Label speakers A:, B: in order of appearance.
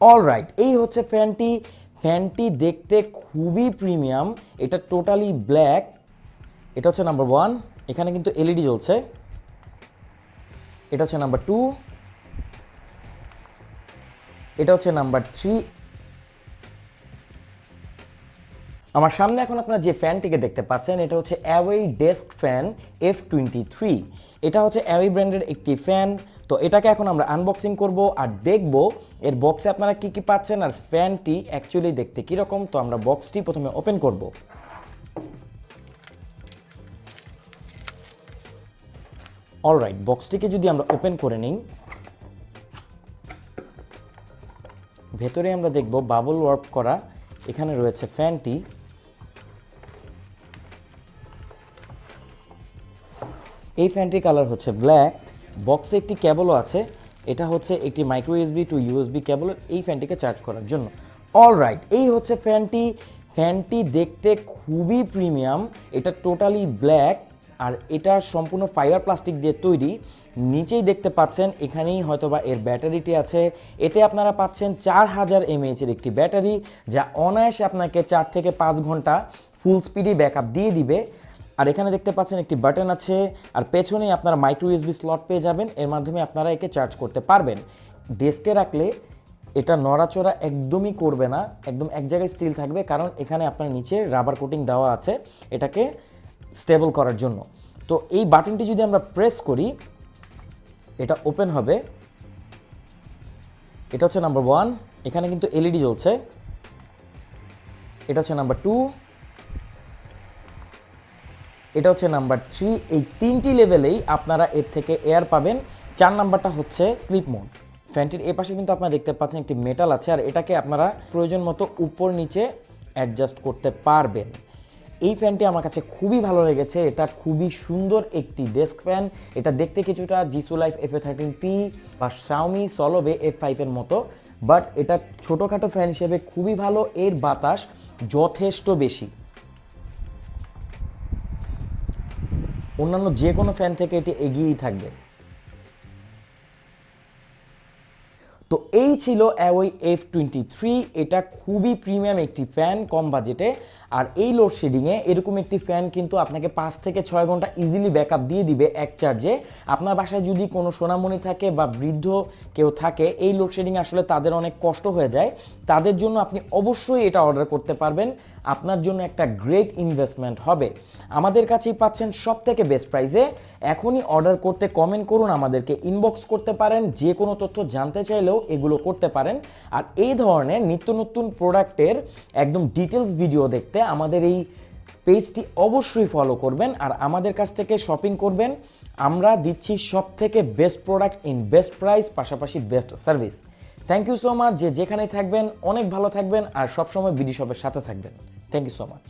A: Alright, এই হচ্ছে ফ্যানটি। ফ্যানটি দেখতে খুবই প্রিমিয়াম, এটা টোটালি ব্ল্যাক। এটা হচ্ছে নাম্বার 1, এখানে কিন্তু এলইডি জ্বলছে। এটা হচ্ছে নাম্বার 2, এটা হচ্ছে নাম্বার 3। আমার সামনে এখন আপনারা যে ফ্যানটিকে দেখতে পাচ্ছেন এটা হচ্ছে অ্যাওয়ে ডেস্ক ফ্যান F23। এটা হচ্ছে অ্যাওয়ে ব্র্যান্ডের একটি ফ্যান। তো এটাকে এখন আমরা আনবক্সিং করব আর দেখব এর বক্সে আপনারা কি কি পাচ্ছেন আর ফ্যানটি অ্যাকচুয়ালি দেখতে কীরকম। তো আমরা বক্সটি প্রথমে ওপেন করব। অলরাইট, বক্সটিকে যদি আমরা ওপেন করে নিই, ভেতরে আমরা দেখব বাবল ওয়ার্প করা। এখানে রয়েছে ফ্যানটি। এই ফ্যানটির কালার হচ্ছে ব্ল্যাক। বক্সে একটি কেবলও আছে, এটা হচ্ছে একটি micro USB to USB cable এই ফ্যানটিকে চার্জ করার জন্য। অলরাইট, এই হচ্ছে ফ্যানটি। ফ্যানটি দেখতে খুবই প্রিমিয়াম, এটা টোটালি ব্ল্যাক আর এটা সম্পূর্ণ ফাইবার প্লাস্টিক দিয়ে তৈরি। নিচেই দেখতে পাচ্ছেন এখানেই হয়তোবা এর ব্যাটারিটি আছে। এতে আপনারা পাচ্ছেন 4000 mAh এর একটি ব্যাটারি, যা অনায়াসে আপনাকে 4 থেকে 5 ঘন্টা ফুল স্পিডে ব্যাকআপ দিয়ে দিবে। আর এখানে দেখতে পাচ্ছেন একটি বাটন আছে, আর পেছনেই আপনারা মাইক্রো ইউএসবি স্লট পেয়ে যাবেন, এর মাধ্যমে আপনারা একে চার্জ করতে পারবেন। ডেস্কে রাখলে এটা নড়াচড়া একদমই করবে না, একদম এক জায়গায় স্টিল থাকবে, কারণ এখানে আপনার নিচে রাবার কোটিং দেওয়া আছে এটাকে স্টেবল করার জন্য। তো এই বাটনটি যদি আমরা প্রেস করি এটা ওপেন হবে। এটা হচ্ছে নাম্বার 1, এখানে কিন্তু এলইডি জ্বলছে। এটা হচ্ছে নাম্বার 2, এটা হচ্ছে নাম্বার 3। এই 3টি লেভেলেই আপনারা এর থেকে এয়ার পাবেন। 4 নাম্বারটা হচ্ছে স্লিপ মোড। ফ্যানটির এ পাশে কিন্তু আপনারা দেখতে পাচ্ছেন একটি মেটাল আছে, আর এটাকে আপনারা প্রয়োজন মতো উপর নিচে অ্যাডজাস্ট করতে পারবেন। এই ফ্যানটি আমার কাছে খুবই ভালো লেগেছে, এটা খুবই সুন্দর একটি ডেস্ক ফ্যান। এটা দেখতে কিছুটা জিসু লাইফ FA13P বা শাওমি সলোবে F5 এর মতো, বাট এটা ছোটোখাটো ফ্যান হিসেবে খুবই ভালো। এর বাতাস যথেষ্ট বেশি, অন্যান্য যে কোনো ফ্যান থেকে এটি এগিয়েই থাকবে। তো এই ছিল অ্যাওয়ে F23। এটা খুবই প্রিমিয়াম একটি ফ্যান কম বাজেটে। আর এই লোডশেডিংয়ে এরকম একটি ফ্যান কিন্তু আপনাকে 5 থেকে 6 ঘন্টা ইজিলি ব্যাকআপ দিয়ে দিবে এক চার্জে। আপনার বাসায় যদি কোনো সোনামণি থাকে বা বৃদ্ধ কেউ থাকে, এই লোডশেডিং আসলে তাদের অনেক কষ্ট হয়ে যায়, তাদের জন্য আপনি অবশ্যই এটা অর্ডার করতে পারবেন। আপনার জন্য একটা গ্রেট ইনভেস্টমেন্ট হবে। আমাদের কাছেই পাচ্ছেন সব থেকে বেস্ট প্রাইসে। এখনই অর্ডার করতে কমেন্ট করুন, আমাদেরকে ইনবক্স করতে পারেন, যে কোনো তথ্য জানতে চাইলেও এগুলো করতে পারেন। আর এই ধরনের নিত্য নতুন প্রোডাক্টের একদম ডিটেলস ভিডিও দেখতে আমাদের এই পেজটি অবশ্যই ফলো করবেন আর আমাদের কাছ থেকে শপিং করবেন। আমরা দিচ্ছি সব থেকে best product in best price, পাশাপাশি best service. Thank you so much. যেখানেই থাকবেন অনেক ভালো থাকবেন আর সবসময় বিডি শপের সাথে থাকবেন। Thank you so much.